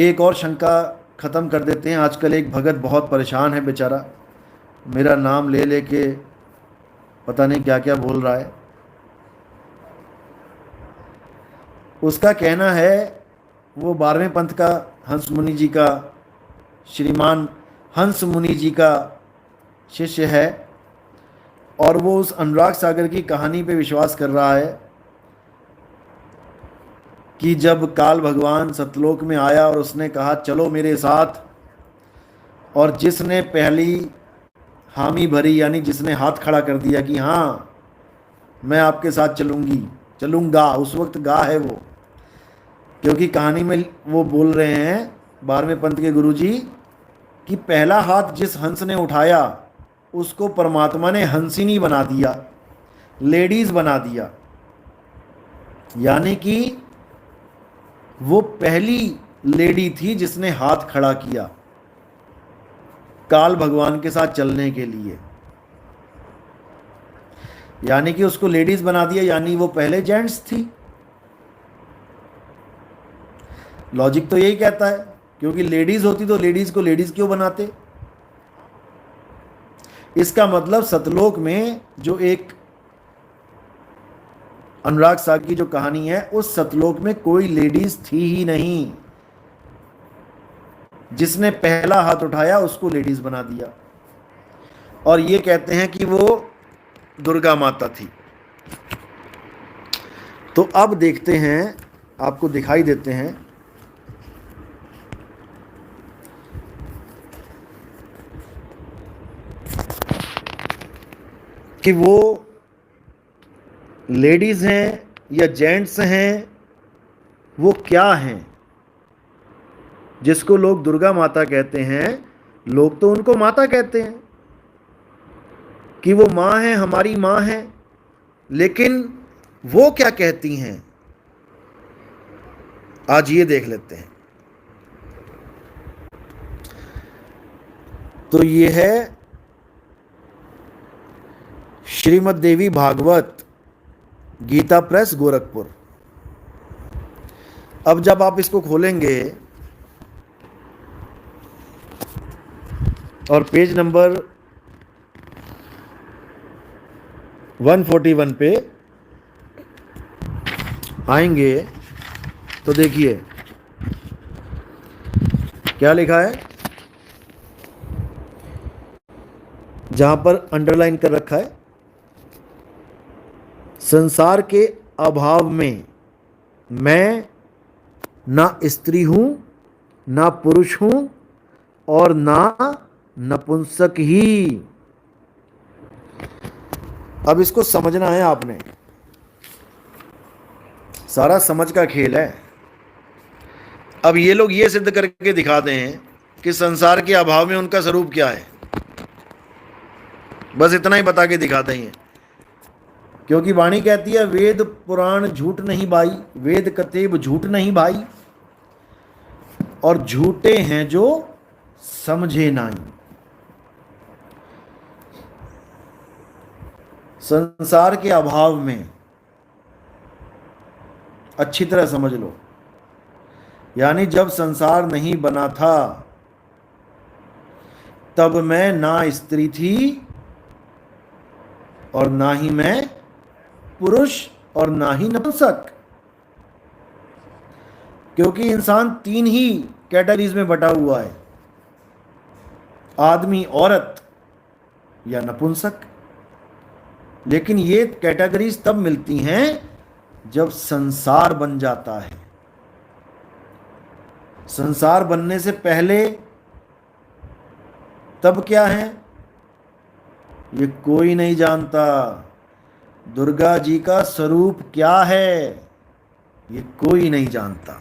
एक और शंका ख़त्म कर देते हैं। आजकल एक भगत बहुत परेशान है बेचारा, मेरा नाम ले लेके पता नहीं क्या क्या बोल रहा है। उसका कहना है वो 12वें पंथ का हंस मुनि जी का, श्रीमान हंस मुनि जी का शिष्य है, और वो उस अनुराग सागर की कहानी पे विश्वास कर रहा है कि जब काल भगवान सतलोक में आया और उसने कहा चलो मेरे साथ, और जिसने पहली हामी भरी यानी जिसने हाथ खड़ा कर दिया कि हाँ मैं आपके साथ चलूंगी चलूंगा, उस वक्त गा है वो, क्योंकि कहानी में वो बोल रहे हैं 12वें पंथ के गुरुजी कि पहला हाथ जिस हंस ने उठाया उसको परमात्मा ने हंसिनी बना दिया, लेडीज बना दिया, यानी कि वो पहली लेडी थी जिसने हाथ खड़ा किया काल भगवान के साथ चलने के लिए, यानी कि उसको लेडीज बना दिया, यानी वो पहले जेंट्स थी। लॉजिक तो यही कहता है, क्योंकि लेडीज होती तो लेडीज को लेडीज क्यों बनाते। इसका मतलब सतलोक में जो एक अनुराग सागर की जो कहानी है, उस सतलोक में कोई लेडीज थी ही नहीं, जिसने पहला हाथ उठाया उसको लेडीज बना दिया, और ये कहते हैं कि वो दुर्गा माता थी। तो अब देखते हैं, आपको दिखाई देते हैं कि वो लेडीज हैं या जेंट्स हैं, वो क्या हैं जिसको लोग दुर्गा माता कहते हैं। लोग तो उनको माता कहते हैं कि वो माँ है, हमारी माँ है, लेकिन वो क्या कहती हैं आज ये देख लेते हैं। तो ये है श्रीमद् देवी भागवत, गीता प्रेस गोरखपुर। अब जब आप इसको खोलेंगे और पेज नंबर 141 पे आएंगे तो देखिए क्या लिखा है, जहां पर अंडरलाइन कर रखा है, संसार के अभाव में मैं ना स्त्री हूं ना पुरुष हूं और ना नपुंसक ही। अब इसको समझना है आपने, सारा समझ का खेल है। अब ये लोग ये सिद्ध करके दिखाते हैं कि संसार के अभाव में उनका स्वरूप क्या है, बस इतना ही बता के दिखाते हैं। क्योंकि वाणी कहती है वेद पुराण झूठ नहीं भाई, वेद कतेब झूठ नहीं भाई, और झूठे हैं जो समझे नहीं। संसार के अभाव में, अच्छी तरह समझ लो, यानी जब संसार नहीं बना था तब मैं ना स्त्री थी और ना ही मैं पुरुष और ना ही नपुंसक, क्योंकि इंसान तीन ही कैटेगरीज में बटा हुआ है, आदमी, औरत या नपुंसक। लेकिन ये कैटेगरीज तब मिलती हैं जब संसार बन जाता है। संसार बनने से पहले तब क्या है ये कोई नहीं जानता। दुर्गा जी का स्वरूप क्या है ये कोई नहीं जानता,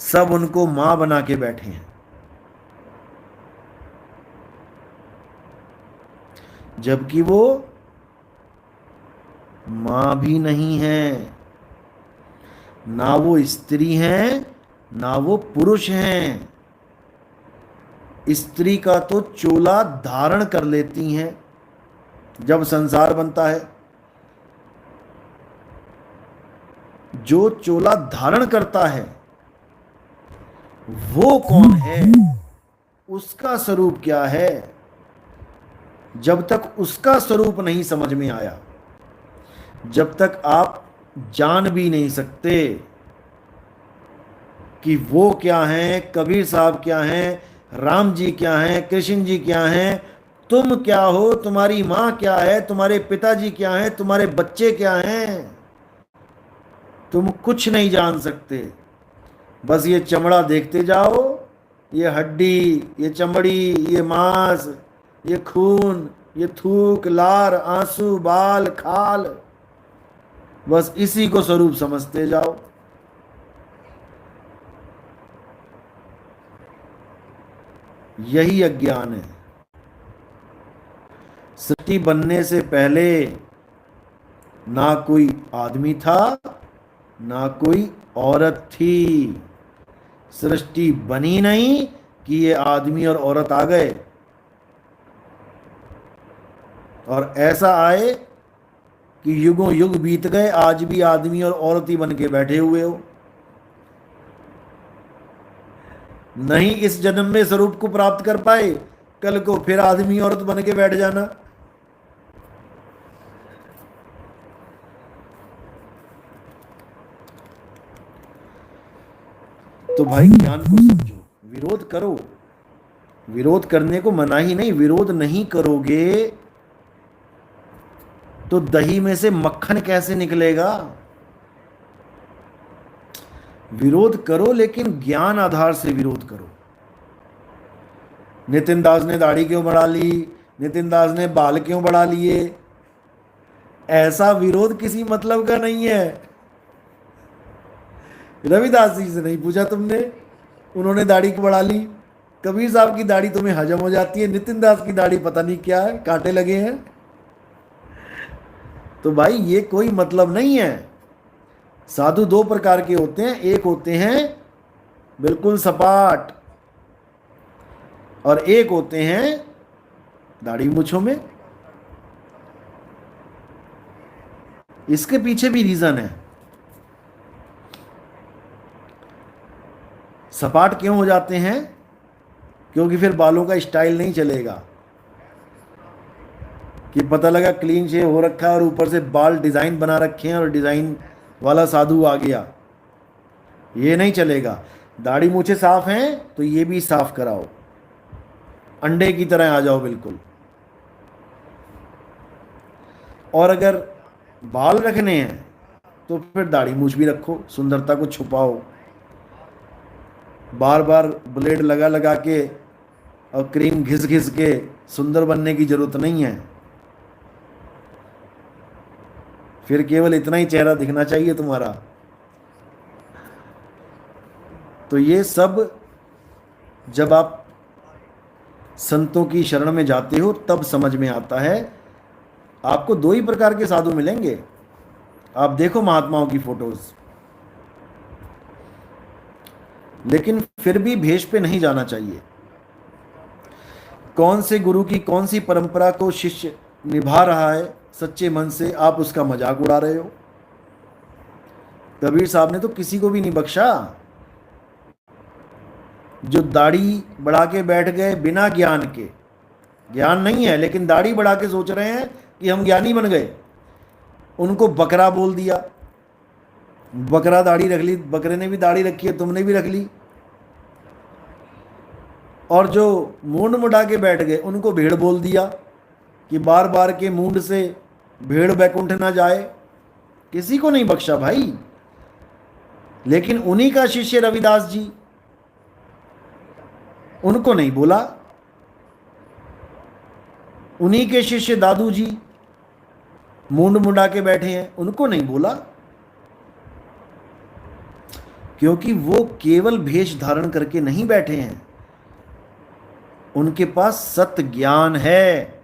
सब उनको मां बना के बैठे हैं। जबकि वो मां भी नहीं है, ना वो स्त्री हैं ना वो पुरुष हैं। स्त्री का तो चोला धारण कर लेती हैं जब संसार बनता है। जो चोला धारण करता है वो कौन है, उसका स्वरूप क्या है, जब तक उसका स्वरूप नहीं समझ में आया, जब तक आप जान भी नहीं सकते कि वो क्या हैं, कबीर साहब क्या हैं, राम जी क्या हैं, कृष्ण जी क्या हैं, तुम क्या हो, तुम्हारी माँ क्या है, तुम्हारे पिताजी क्या हैं, तुम्हारे बच्चे क्या हैं, तुम कुछ नहीं जान सकते। बस ये चमड़ा देखते जाओ, ये हड्डी, ये चमड़ी, ये मांस, ये खून, ये थूक, लार, आंसू, बाल, खाल, बस इसी को स्वरूप समझते जाओ। यही अज्ञान है। सृष्टि बनने से पहले ना कोई आदमी था, ना कोई औरत थी। सृष्टि बनी नहीं कि ये आदमी और औरत आ गए, और ऐसा आए कि युगों युग बीत गए, आज भी आदमी और औरत ही बन के बैठे हुए हो। नहीं इस जन्म में स्वरूप को प्राप्त कर पाए, कल को फिर आदमी औरत बन के बैठ जाना। तो भाई ज्ञान को समझो, विरोध करो। विरोध करने को मना ही नहीं, विरोध नहीं करोगे तो दही में से मक्खन कैसे निकलेगा। विरोध करो लेकिन ज्ञान आधार से विरोध करो। नितिन दास ने दाढ़ी क्यों बढ़ा ली, नितिन दास ने बाल क्यों बढ़ा लिए, ऐसा विरोध किसी मतलब का नहीं है। रविदास जी से नहीं पूछा तुमने, उन्होंने दाढ़ी क्यों बढ़ा ली। कबीर साहब की दाढ़ी तुम्हें हजम हो जाती है, नितिन दास की दाढ़ी पता नहीं क्या है, कांटे लगे हैं। तो भाई ये कोई मतलब नहीं है। साधु दो प्रकार के होते हैं, एक होते हैं बिल्कुल सपाट, और एक होते हैं दाढ़ी मूछों में। इसके पीछे भी रीजन है। सपाट क्यों हो जाते हैं, क्योंकि फिर बालों का स्टाइल नहीं चलेगा कि पता लगा क्लीन शेव हो रखा है और ऊपर से बाल डिजाइन बना रखे हैं और डिजाइन वाला साधु आ गया, ये नहीं चलेगा। दाढ़ी मूछें साफ हैं तो ये भी साफ कराओ, अंडे की तरह आ जाओ बिल्कुल। और अगर बाल रखने हैं तो फिर दाढ़ी मूछ भी रखो, सुंदरता को छुपाओ। बार बार ब्लेड लगा लगा के और क्रीम घिस घिस के सुंदर बनने की जरूरत नहीं है। फिर केवल इतना ही चेहरा दिखना चाहिए तुम्हारा। तो ये सब जब आप संतों की शरण में जाते हो तब समझ में आता है। आपको दो ही प्रकार के साधु मिलेंगे। आप देखो महात्माओं की फोटोज, लेकिन फिर भी भेष पे नहीं जाना चाहिए। कौन से गुरु की कौन सी परंपरा को शिष्य निभा रहा है सच्चे मन से, आप उसका मजाक उड़ा रहे हो। कबीर साहब ने तो किसी को भी नहीं बख्शा। जो दाढ़ी बढ़ा के बैठ गए बिना ज्ञान के, ज्ञान नहीं है लेकिन दाढ़ी बढ़ा के सोच रहे हैं कि हम ज्ञानी बन गए, उनको बकरा बोल दिया। बकरा दाढ़ी रख ली, बकरे ने भी दाढ़ी रखी है, तुमने भी रख ली। और जो मूंड मुड़ा के बैठ गए उनको भेड़ बोल दिया कि बार बार के मूंड से भेड़ बैकुंठ ना जाए। किसी को नहीं बख्शा भाई। लेकिन उन्हीं का शिष्य रविदास जी, उनको नहीं बोला। उन्हीं के शिष्य दादू जी मूंड मुंडा के बैठे हैं, उनको नहीं बोला, क्योंकि वो केवल भेष धारण करके नहीं बैठे हैं, उनके पास सत्य ज्ञान है।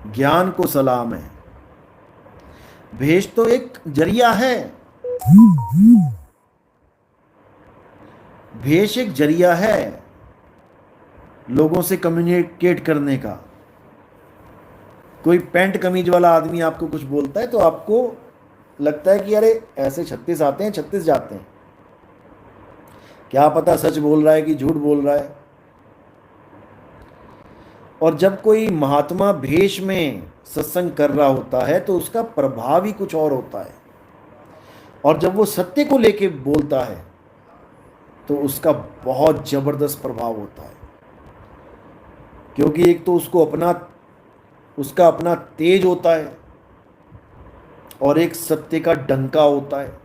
ज्ञान को सलाम है। भेष तो एक जरिया है, भेष एक जरिया है लोगों से कम्युनिकेट करने का। कोई पैंट कमीज वाला आदमी आपको कुछ बोलता है तो आपको लगता है कि अरे ऐसे 36 आते हैं 36 जाते हैं। क्या पता सच बोल रहा है कि झूठ बोल रहा है। और जब कोई महात्मा भेष में सत्संग कर रहा होता है तो उसका प्रभाव ही कुछ और होता है, और जब वो सत्य को लेके बोलता है तो उसका बहुत जबरदस्त प्रभाव होता है। क्योंकि एक तो उसका अपना तेज होता है, और एक सत्य का डंका होता है।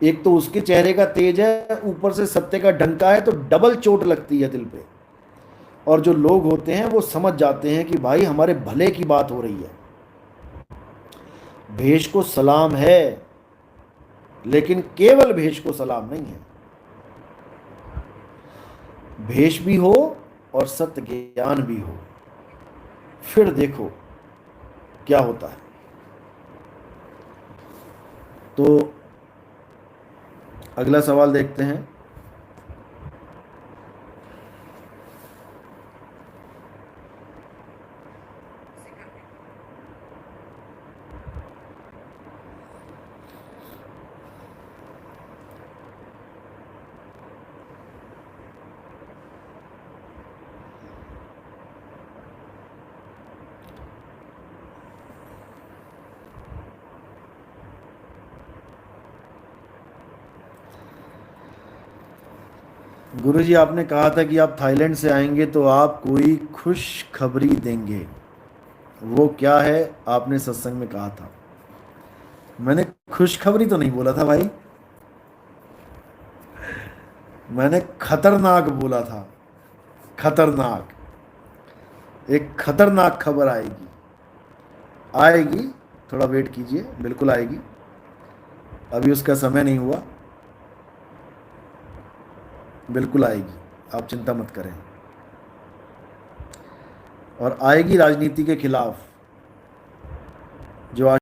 एक तो उसके चेहरे का तेज है, ऊपर से सत्य का डंका है, तो डबल चोट लगती है दिल पे। और जो लोग होते हैं वो समझ जाते हैं कि भाई हमारे भले की बात हो रही है। भेष को सलाम है, लेकिन केवल भेष को सलाम नहीं है। भेष भी हो और सत्य ज्ञान भी हो, फिर देखो क्या होता है। तो अगला सवाल देखते हैं। गुरुजी, आपने कहा था कि आप थाईलैंड से आएंगे तो आप कोई खुश खबरी देंगे, वो क्या है? आपने सत्संग में कहा था। मैंने खुशखबरी तो नहीं बोला था भाई, मैंने खतरनाक बोला था। खतरनाक, एक खतरनाक खबर आएगी। आएगी, थोड़ा वेट कीजिए, बिल्कुल आएगी। अभी उसका समय नहीं हुआ, बिल्कुल आएगी, आप चिंता मत करें। और आएगी राजनीति के खिलाफ, जो आज